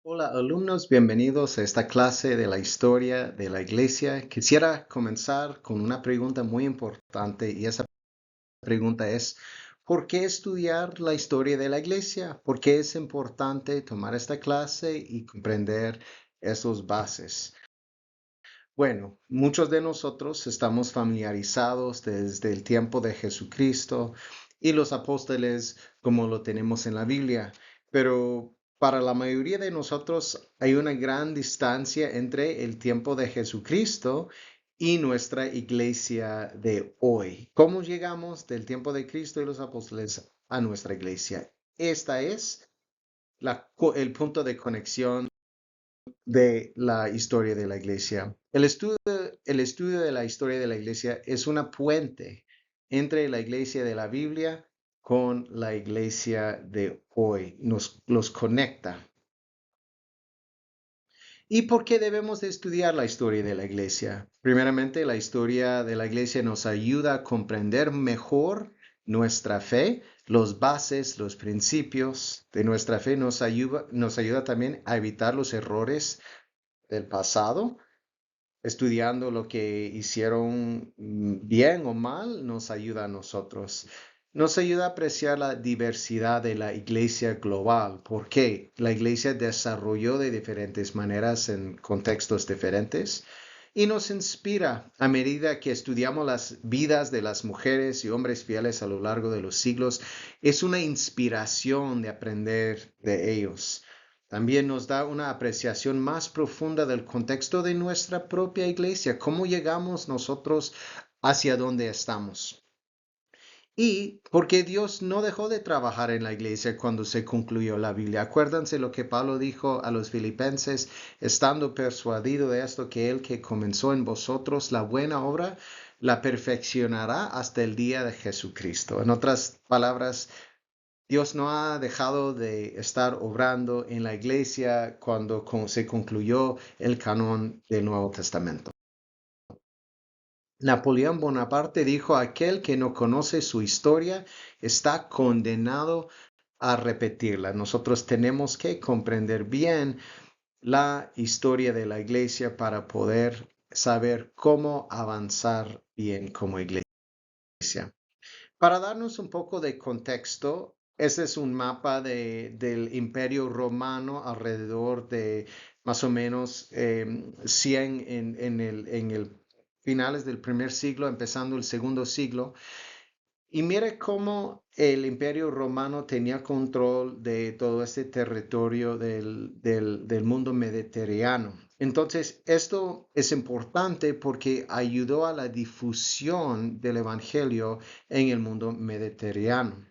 Hola alumnos, bienvenidos a esta clase de la historia de la iglesia. Quisiera comenzar con una pregunta muy importante y esa pregunta es, ¿por qué estudiar la historia de la iglesia? ¿Por qué es importante tomar esta clase y comprender esos bases? Bueno, muchos de nosotros estamos familiarizados desde el tiempo de Jesucristo y los apóstoles como lo tenemos en la Biblia, pero para la mayoría de nosotros hay una gran distancia entre el tiempo de Jesucristo y nuestra iglesia de hoy. ¿Cómo llegamos del tiempo de Cristo y los apóstoles a nuestra iglesia? Esta es el punto de conexión de la historia de la iglesia. El estudio de la historia de la iglesia es una puente entre la iglesia de la Biblia con la iglesia de hoy. Los conecta. ¿Y por qué debemos de estudiar la historia de la iglesia? Primeramente, la historia de la iglesia nos ayuda a comprender mejor nuestra fe, los bases, los principios de nuestra fe nos ayuda también a evitar los errores del pasado. Estudiando lo que hicieron bien o mal nos ayuda a nosotros. Nos ayuda a apreciar la diversidad de la iglesia global, porque la iglesia desarrolló de diferentes maneras en contextos diferentes y nos inspira a medida que estudiamos las vidas de las mujeres y hombres fieles a lo largo de los siglos. Es una inspiración de aprender de ellos. También nos da una apreciación más profunda del contexto de nuestra propia iglesia, cómo llegamos nosotros hacia donde estamos. Y porque Dios no dejó de trabajar en la iglesia cuando se concluyó la Biblia. Acuérdense lo que Pablo dijo a los filipenses, estando persuadido de esto, que el que comenzó en vosotros la buena obra, la perfeccionará hasta el día de Jesucristo. En otras palabras, Dios no ha dejado de estar obrando en la iglesia cuando se concluyó el canon del Nuevo Testamento. Napoleón Bonaparte dijo, aquel que no conoce su historia está condenado a repetirla. Nosotros tenemos que comprender bien la historia de la iglesia para poder saber cómo avanzar bien como iglesia. Para darnos un poco de contexto, ese es un mapa del Imperio Romano alrededor de más o menos 100 en el finales del primer siglo, empezando el segundo siglo. Y mire cómo el Imperio Romano tenía control de todo este territorio del mundo mediterráneo. Entonces, esto es importante porque ayudó a la difusión del Evangelio en el mundo mediterráneo.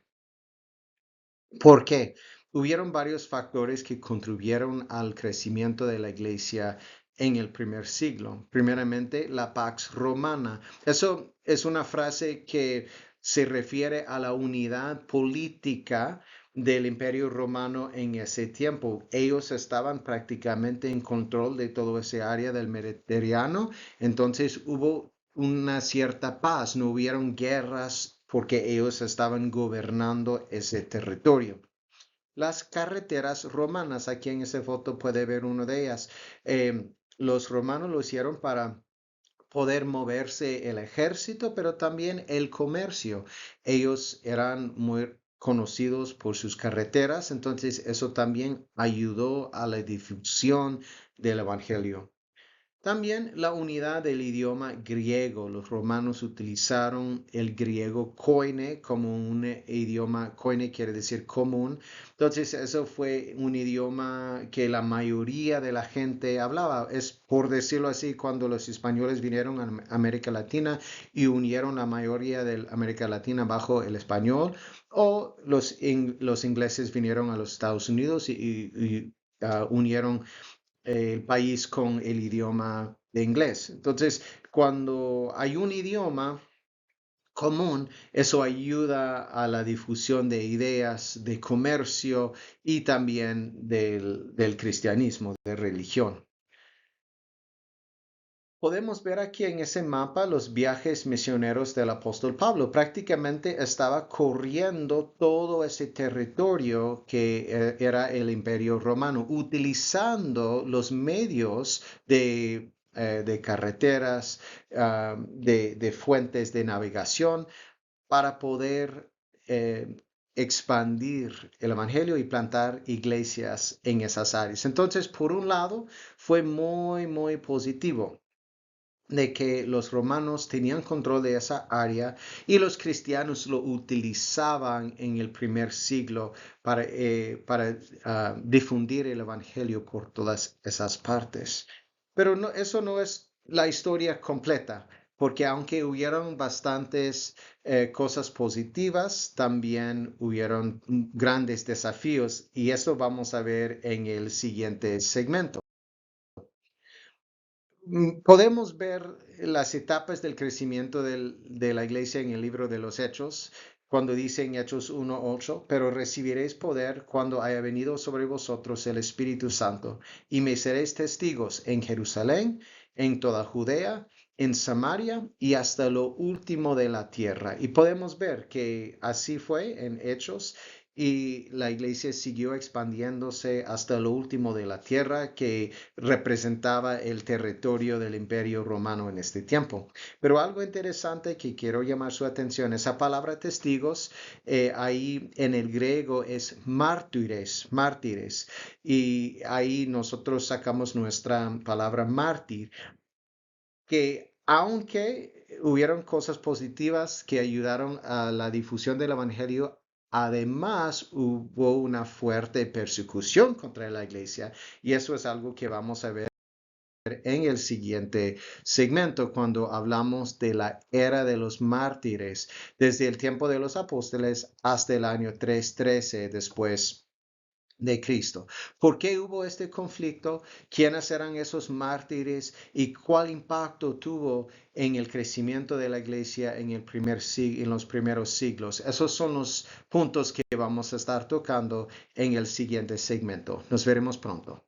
¿Por qué? Hubieron varios factores que contribuyeron al crecimiento de la iglesia en el primer siglo. Primeramente, la Pax Romana. Eso es una frase que se refiere a la unidad política del Imperio Romano en ese tiempo. Ellos estaban prácticamente en control de todo ese área del Mediterráneo, entonces hubo una cierta paz, no hubieron guerras porque ellos estaban gobernando ese territorio. Las carreteras romanas, aquí en esa foto puede ver una de ellas. Los romanos lo hicieron para poder moverse el ejército, pero también el comercio. Ellos eran muy conocidos por sus carreteras, entonces eso también ayudó a la difusión del evangelio. También la unidad del idioma griego. Los romanos utilizaron el griego koine como un idioma, koine quiere decir común. Entonces, eso fue un idioma que la mayoría de la gente hablaba. Es por decirlo así, cuando los españoles vinieron a América Latina y unieron la mayoría de América Latina bajo el español, o los ingleses vinieron a los Estados Unidos y unieron el país con el idioma de inglés. Entonces, cuando hay un idioma común, eso ayuda a la difusión de ideas, de comercio y también del cristianismo, de religión. Podemos ver aquí en ese mapa los viajes misioneros del apóstol Pablo. Prácticamente estaba corriendo todo ese territorio que era el Imperio Romano, utilizando los medios de carreteras, de fuentes de navegación para poder expandir el Evangelio y plantar iglesias en esas áreas. Entonces, por un lado, fue muy positivo de que los romanos tenían control de esa área y los cristianos lo utilizaban en el primer siglo para difundir el evangelio por todas esas partes. Pero eso no es la historia completa, porque aunque hubieron bastantes cosas positivas, también hubieron grandes desafíos y eso vamos a ver en el siguiente segmento. Podemos ver las etapas del crecimiento de la iglesia en el libro de los Hechos, cuando dice en Hechos 1:8, pero recibiréis poder cuando haya venido sobre vosotros el Espíritu Santo, y me seréis testigos en Jerusalén, en toda Judea, en Samaria y hasta lo último de la tierra. Y podemos ver que así fue en Hechos y la iglesia siguió expandiéndose hasta lo último de la tierra, que representaba el territorio del Imperio Romano en este tiempo. Pero algo interesante que quiero llamar su atención, esa palabra testigos, ahí en el griego es mártires, y ahí nosotros sacamos nuestra palabra mártir, que aunque hubieron cosas positivas que ayudaron a la difusión del Evangelio, además hubo una fuerte persecución contra la iglesia, y eso es algo que vamos a ver en el siguiente segmento cuando hablamos de la era de los mártires, desde el tiempo de los apóstoles hasta el año 313 después de Cristo. ¿Por qué hubo este conflicto? ¿Quiénes eran esos mártires? ¿Y cuál impacto tuvo en el crecimiento de la iglesia en los primeros siglos? Esos son los puntos que vamos a estar tocando en el siguiente segmento. Nos veremos pronto.